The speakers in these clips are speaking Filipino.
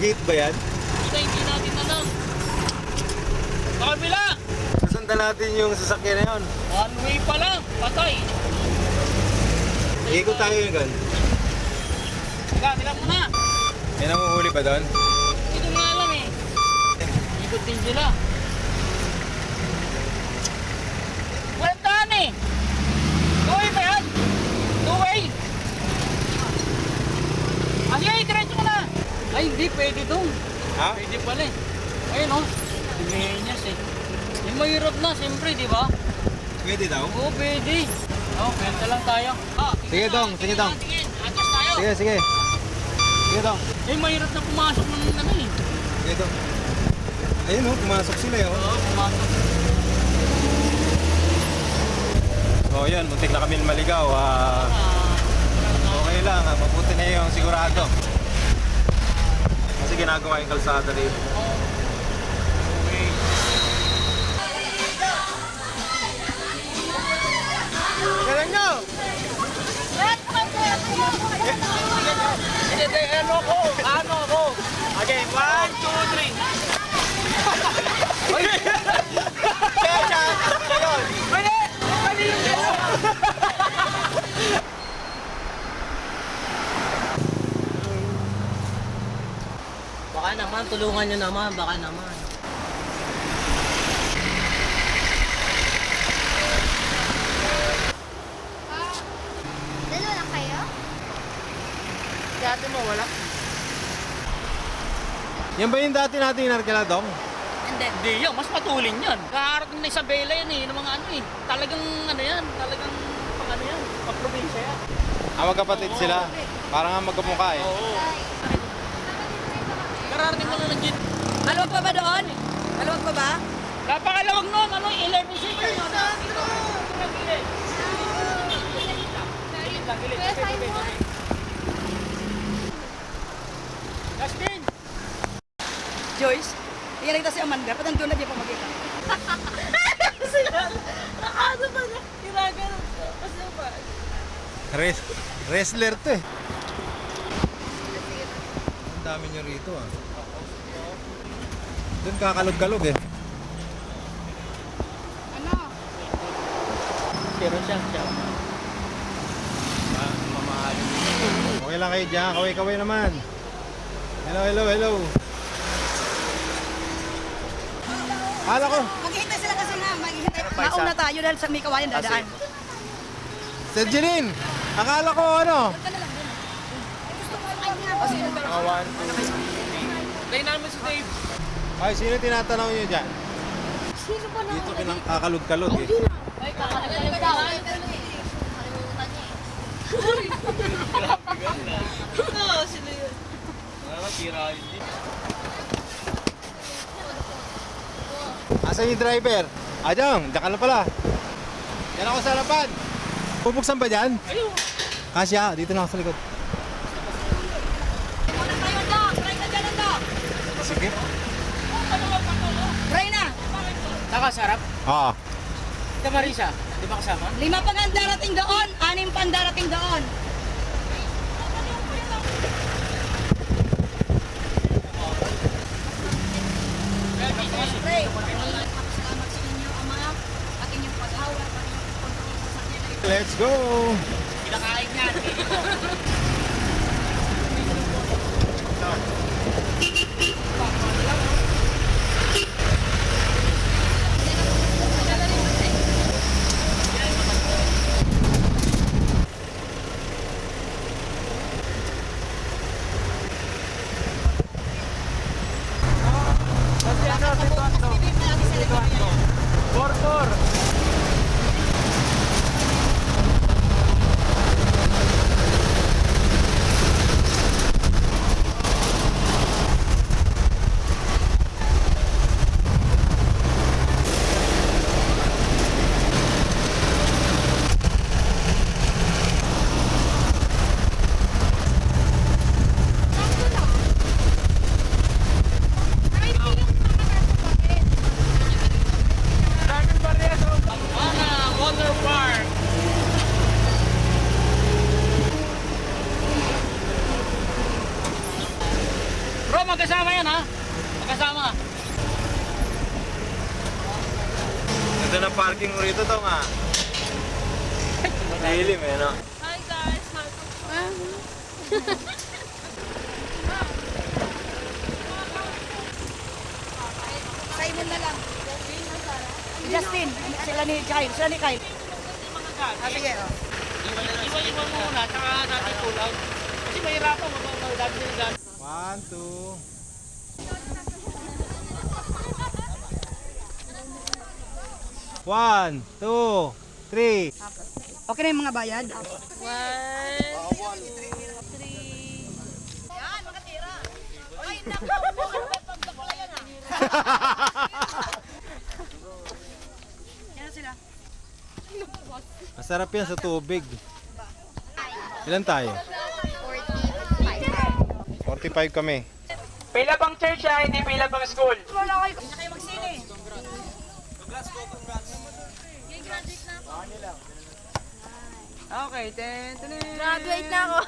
Gate ba yan? Hindi natin alam. Sa kabila! Sasundan natin yung sasakyan na yun. One way pa lang. Patay. Ikot tayo yun, Gan. Tila mo na. May nanguhuli ba doon? Ito nga alam eh. Ikot din sila. Walang daan eh. Two-way ba yan? Two-way. Sige, diretso mo na. Ay, hindi. Pwede doon. Ha? Pwede pala eh. Ayun oh. Pimenyas eh. Yung mahirap na, siyempre, di ba? Pwede daw? Oo, pwede. Benta lang tayo. Sige, Dong. Sige, Dong. Atas tayo. Sige, sige. Sige, Dong. Eh, mahirap na pumasok ng ano eh. Sige, Dong. Ayun oh, pumasok sila eh. Oo, pumasok. So, yun. Muntik na kami maligaw. Okay lang. Mabuti na yung sigurado. Kasi ginagawa yung kalsada dito. Galing nyo! Ano ko? Okay, 1, 2, 3. Baka naman, tulungan nyo naman, baka naman. Dalawa lang kayo? Dati mo, wala? Yan ba yung dati natin inarkila, Dong? Hindi yan, mas matulin yan. Kakarating na Isabela yan eh, ng mga ano eh. Talagang ano yan, talagang pang ano yan, pang probinsya yan. Magkapatid sila. Parang nga magkamukha eh. Oo. Kararating mo na ng jeep. Maluwag pa ba doon? Maluwag pa ba? Napakalawag nun, ano, 11 seconds. Dito, ng gilid. Gilid lang, gilid. Kuya Simon? Justin! Joyce? Iyan kita si Amanda. Ba't nandun na di pa magkita? Ano ba na? Ginagano ko. Kasi ba? Wrestler to eh. Ang dami nyo rito ah. Doon kakalog-kalog eh. Ano? Pero siya. Mamahalin. Okay lang kayo dyan. Kaway-kaway naman. Hello, hello, hello. Kala ko. Maghihintay sila kasi nga. Maghihintay. Mauna tayo dahil sa may kawayan dadaan. Sir Jeline, akala ko ano? Awan. Dynamic si Dave. Ay, sino tinatanong nyo dyan? Sino ba na? Dito kinakakalog-kalog eh. Ay, kakalimutan ka. Kalimutan niya eh. Oo, sino yun? Nakakasira yun din. Asan yung driver? Adjong, dyan ka na pala. Yan ako sa harapan. Bubuksan ba dyan? Ayun. Kasya, dito na ako sa likod. Sige. Try na! Nakasarap. Oo. Ika Marisa, di ba kasama? 5 pa nga ang darating doon. 6 pa ang darating doon. Pray. Salamat sa inyo, Ama. At inyong pag-awa. At inyong pag-kontrol sa sakyan. Let's go! Kinakain niyan. Ganda na parking mo rito to nga. Dilim eh, no? Hi guys! Simon na lang. Justin, sila ni Kyle. Sila ni Kyle. Sige, oh. Iwan muna, tsaka natin pull out. Kasi mahirapan, lagi nila. 1, 2. One, two, three. Okay na yung mga bayad? 1, 2, 3. Yan, makatira. Ay, naku. Pagdakla yan ah. Yan sila. Masarap yan sa tubig. Ilan tayo? 45 kami. Pila pang church ha, hindi pila pang school. Wala kayo. Hindi na kayo magsili. Okay, Graduate na ako.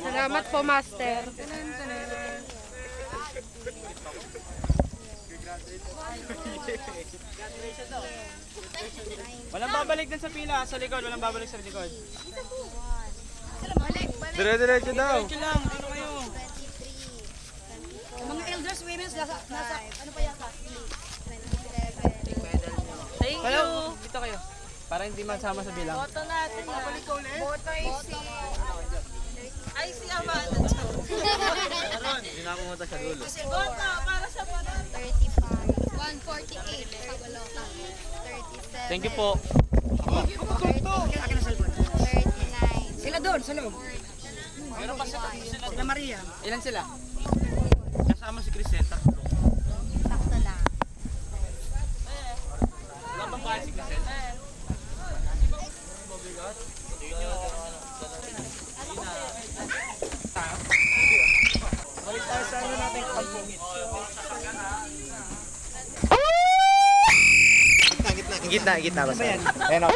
Salamat po, Master. Walang babalik din sa pila, sa likod, walang babalik sa likod. Dire-diretso daw. Diretso lang, dito kayo. Yung mga elders, women's, nasa ano pa yata? Thank Kayo, you. dito kayo. Para hindi masama sa bilang. Boto natin. Boto ay si Amanda. Hindi na pumunta sa dulo. Boto para sa boto. 35, 148, Pagoloka, 37, Thank you po. Akin na cellphone. 39, Sila doon, sa loob. Meron pa sila. Na Maria. Ilan sila? Kasama si Criseta. sakto lang. Wala bang bahay si Criseta? Balik tayo sa ano natin kampong. Gitna ba sa? Ayan o.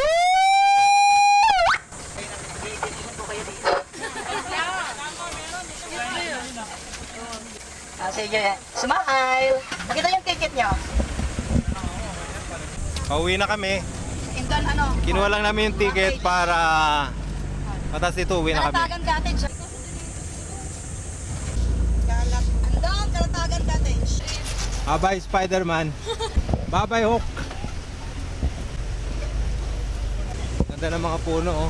Sige, smile. Nakita yung ticket nyo? Pauwi na kami. Indon, ano? Kinuha lang namin yung ticket para patas dito, uwi na kami. Kalatagan Cottage. Andon, Kalatagan Cottage. Bye-bye Spider-Man. Bye-bye Hulk. Ganda ng mga puno oh.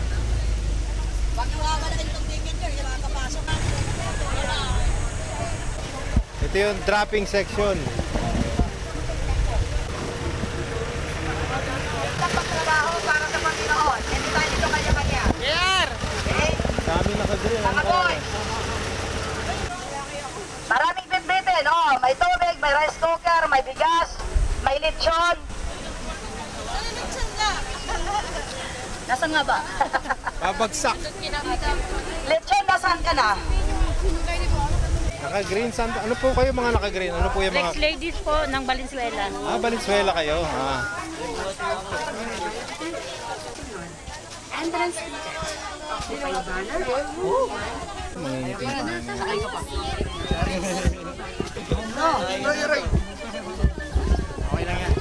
Huwag nyo kakalakin itong ticket nyo, yung mga kapasok na. Ito yung dropping section. Pagtrabaho para sa Panginoon. Hindi tayo dito kanya-kanya. Yes! Okay? Dami naka-grill. Mga boy! Maraming bitbitin. Oh, may tubig, may rice cooker, may bigas, may lechon. Nasaan nga ba? Babagsak. Lechon, nasaan ka na? Naka-green. Ano po kayo mga naka-green? Ano po yung mga... Next ladies po ng Valenzuela. Ah, Valenzuela kayo. Ah. Entrance. Okay lang yan.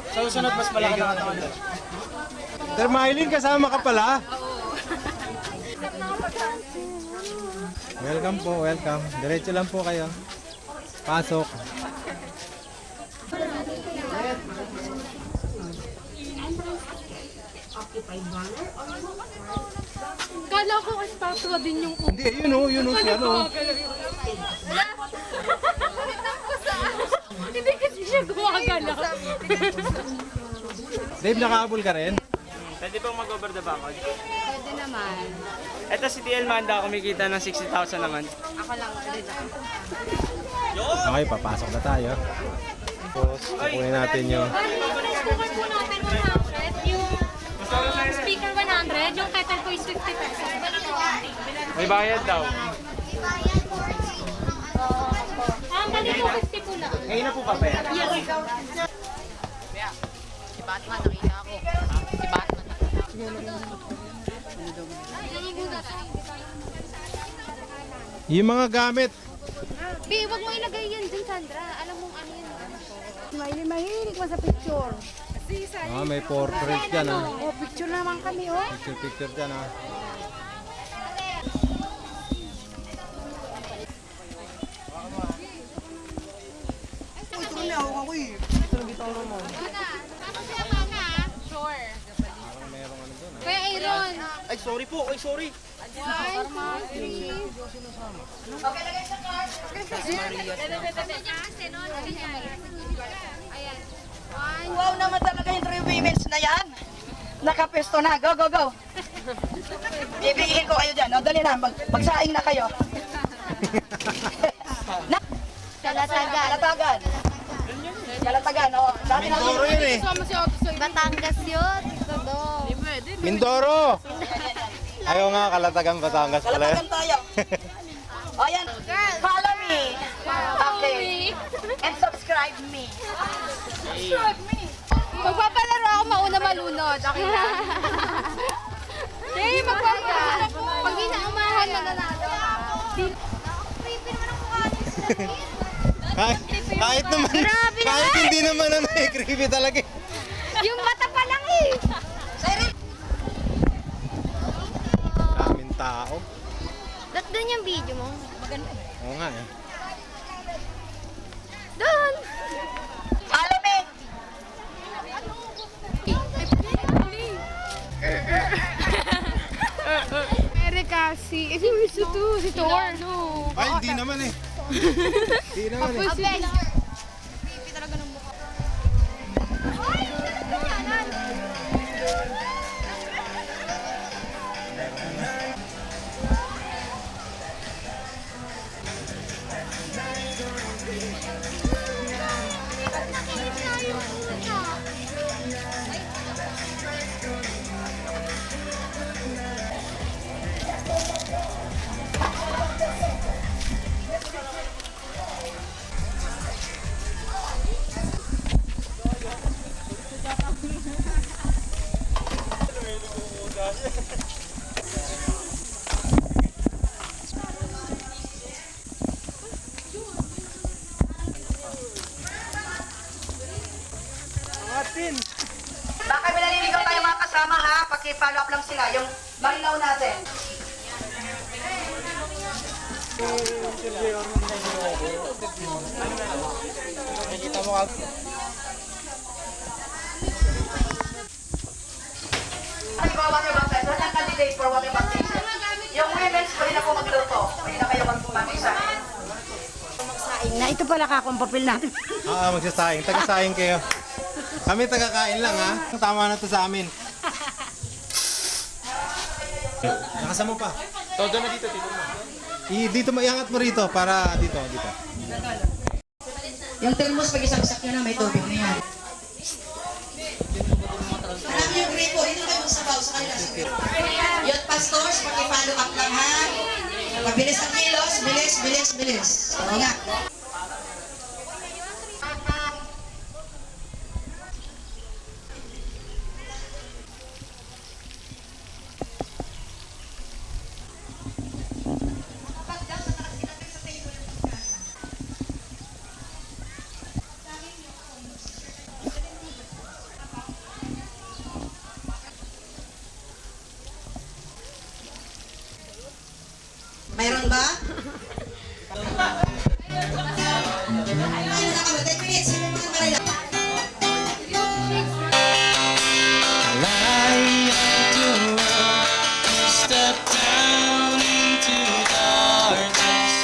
Sa susunod, mas malaki na katawan. Termylene, kasama ka pala? Welcome po, welcome. Diretso lang po kayo. Pasok. Kala ko espasyo din yung Hindi, yun o siya, no? Hindi kasi siya gumagala. Dave, nakahabol ka rin? Pwede pong mag-over the background. Pwede naman. Ito si TL Manda, kumikita ng 60,000 naman. Ako lang, pwede na. Okay, papasok na tayo. Tapos, kukunin natin yung... Sukat po natin 100, yung speaker 100, yung kettle po is 50 pesos. May bayad daw. Ang ganito 50 po lang. Ngayon na po ba yan? Yes. Si Batman, nakita ako. Si Batman. Yung mga gamit. Bi, wag mo ilagay yan dun, Sandra. Alam mong ano yun. Mahilig mo sa picture. May portrait dyan ah. Oh, picture naman kami, oh. Picture dyan ah. Sure. Kuya Aaron. Ay, sorry po. Ay, sorry. 1, 2, 3. Ayan. 1, Wow naman talaga yung 3 women's na yan. Nakapesto na. Go, go, go. Bibigyan ko kayo dyan. O, dali na. Magsaing na kayo. na, Kalatagan. Kalatagan. Kalatagan, o. Dami na. Mindoro yun eh. Batangas yun. Todo. Mindoro! Ayaw nga, Kalatagan, Batangas pala yun. Kalatagan tayo. O, yan. Follow me. Okay. And subscribe me. Magpapalaro ako mauna malunod. Okay na? Hey, magpapalaro ako. Pag di na umahan, mananalo. Creepy naman ang mukha niyo sila. Kahit naman, Grabe kahit naman. hindi naman ano eh, creepy talaga eh. Yung mata pa lang eh. Daming tao. Ba't doon yung video mo? Oo nga eh. Doon! Follow me. Erika, si Thor. Ay, hindi naman eh. Hindi naman eh. Creepy talaga ng mukha. Baka may naliligaw tayo mga kasama, ha? Paki-follow up lang sila. Yung marilaw natin. Nakikita mo kag... Ano ba water baptism? Doon ang candidate for water baptism. Yung women's, pwede na po magluto. Pwede na kayo magpumagisa. Na ito pala kakong papel natin. Magsasaing. Taga-saing kayo. Kami taga-kain lang ha. Tama na to sa amin. Nakasama pa. Todo na dito, dito. Dito mo, iangat mo rito para dito. Yung thermos, pag isang sakya na, may tubig na yan. Marami yung gripo. Dito kayo magsabaw sa kanila. Youth pastors, paki-follow up lang, ha? Mabilis ang kilos. Bilis. Oo nga. Mayroon ba? Ano na kami? 10 minutes. Sino mga marila? Step down into darkness.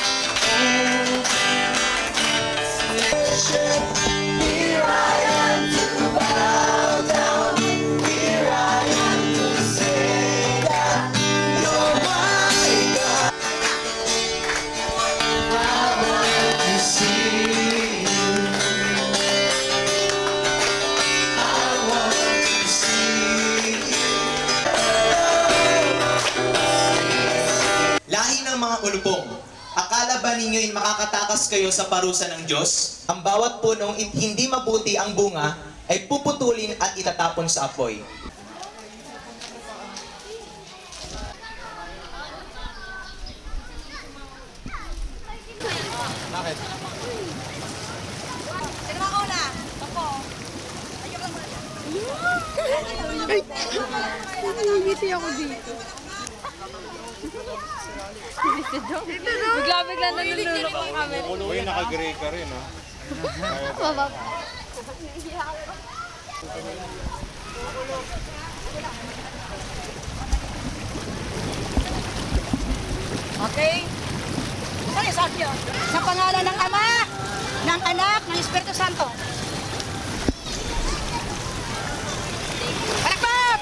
Lahi ng mga ulupong, akala ba ninyo'y makakatakas kayo sa parusa ng Diyos? Ang bawat punong hindi mabuti ang bunga ay puputulin at itatapon sa apoy. Bakit? Sino mauna? Ako. Ngiti ako dito. Bigla nanululo ko kami. Uy, naka-gray ka rin, ha? Baba. Okay? Ano yung sakyo? Sa pangalan ng Ama, ng Anak, ng Espiritu Santo. Palakpak!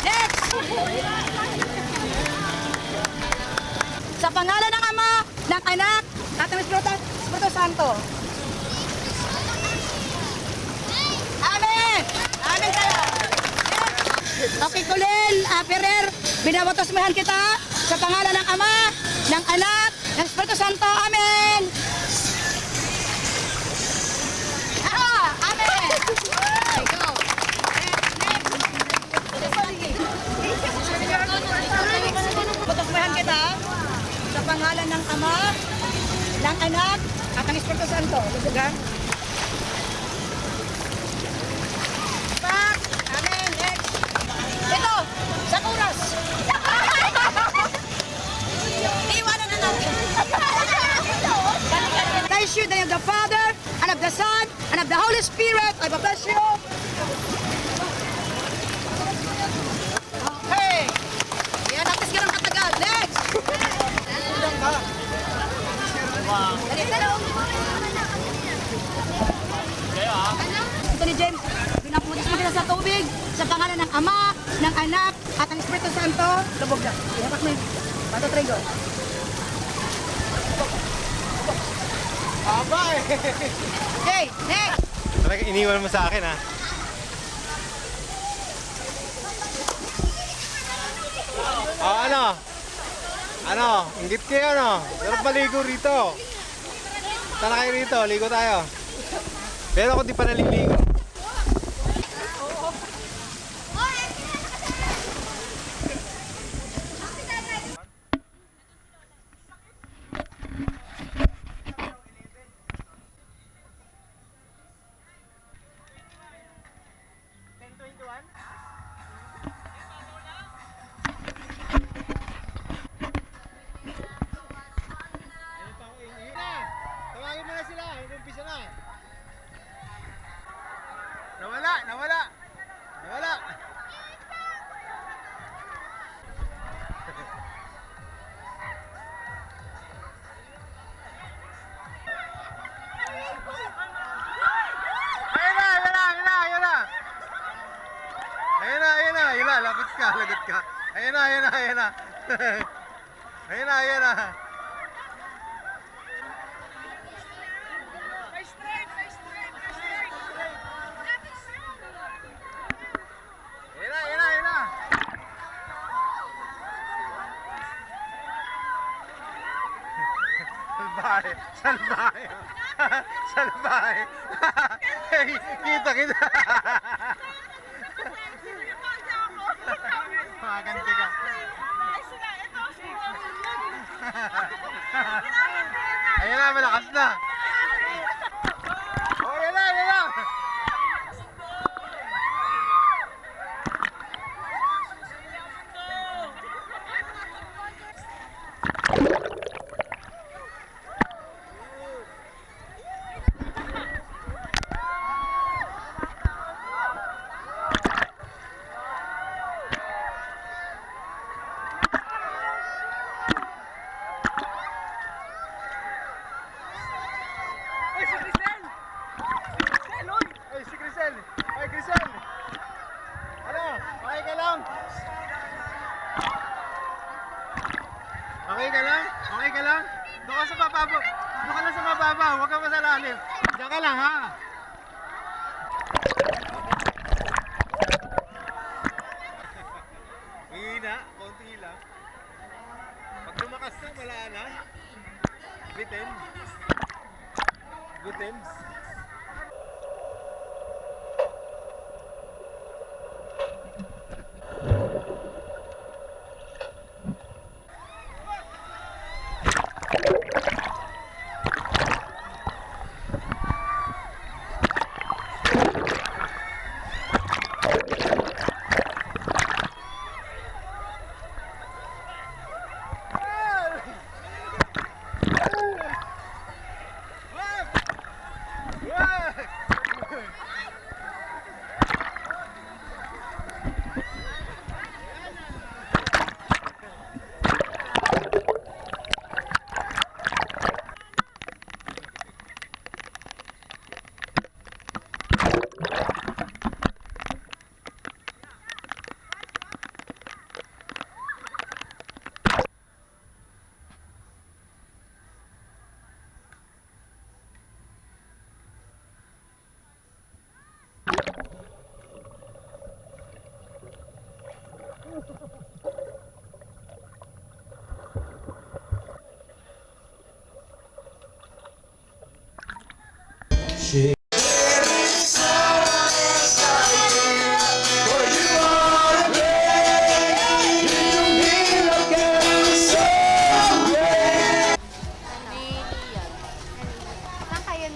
Next! Sa pangalan ng Ama, ng Anak, at ng Espiritu Santo. Amen! Amen kayo! Okay, Kulel, Ferrer, binabatasmahan kita sa pangalan ng Ama, ng Anak, ng Espiritu Santo. Amen! Amen! Okay, go! Batasmahan kita sa pangalan ng Ama, ng Anak, at ng Espiritu Santo. Lusugan. Back! Amen! Next! Ito! Sa kuras! Iwanan na natin! Bless you, the name of the Father, and of the Son, and of the Holy Spirit. I bless you. Okay. Yan, natis ka ng katagal. Next. Dali, talong. Ito ni James. Pinaputis mo kita sa tubig, sa pangalan ng Ama, ng Anak, at ng Espiritu Santo. Lubog na. Ihapak mo yun. Pato, trigo. Aba eh! Okay, next. Talaga iniwan mo sa akin, ha? Oh, ano? Ano? Inggit kayo, no? Sarap maligo rito. Tara kayo rito, ligo tayo. Pero ako di pa naliligo. Tawagin mo na sila, umpisa na. Nawala, nawala. Nawala. Ayun na, ayun na, ayun na, ayun na. Ayun na, ayun na, ayun na, lagot ka, lagot ka. Ayun na, ayun na, ayun na. Ayun na, ayun na. Ayun na, ayun na, ayun na. Salbahe, salbahe. Salbahe. Hey, kita, kita. Maganti ka. Ayun na, malakas na. Oh, ayun na, ayun na. Ay, si Crisel! Ay, Crisel! Ano? Okay ka lang? Okay ka lang? Okay ka lang? Doon ka sa mababa. Doon ka lang sa mababa. Huwag ka masalalim. Diyan ka lang, ha? Hihina, konti lang. Pag lumakas na, wala na. Bitin. Bitin.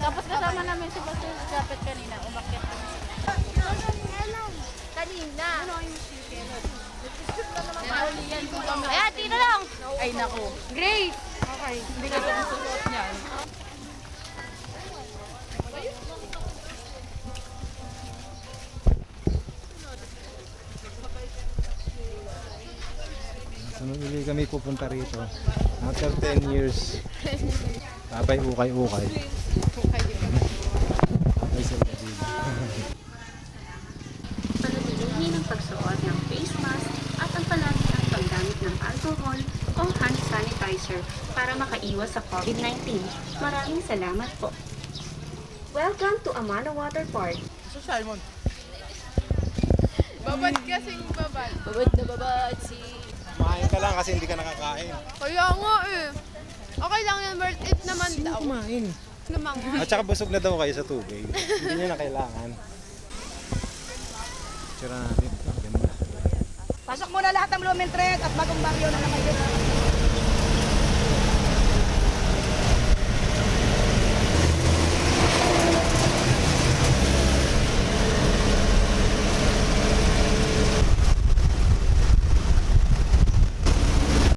Tapos kasama namin si Pastor Japet kanina. Umakyat kami. Kanina. Kaya, tino lang. Ay, naku. Grace. Okay. Hindi ka lang susuot niyan. Sunod ulit kami pupunta rito. After 10 years. Babay ukay-ukay. Babay sa Brazil. Panatilihin ang pagsuot ng face mask at ang palaging paggamit ng alcohol o hand sanitizer para makaiwas sa COVID-19. Maraming salamat po. Welcome to Amana Water Park. Babad kasing babad. Babad na babad si... Kumain ka lang kasi hindi ka nakakain. Kaya nga eh. Okay lang yan, worth it naman daw. Kumain. Namang. At saka busog na daw kayo sa tubig. Hindi nyo na kailangan. Tira natin. Ang ganda. Pasok mo na lahat ng Blumentritt at bagong bagyo na naman yun.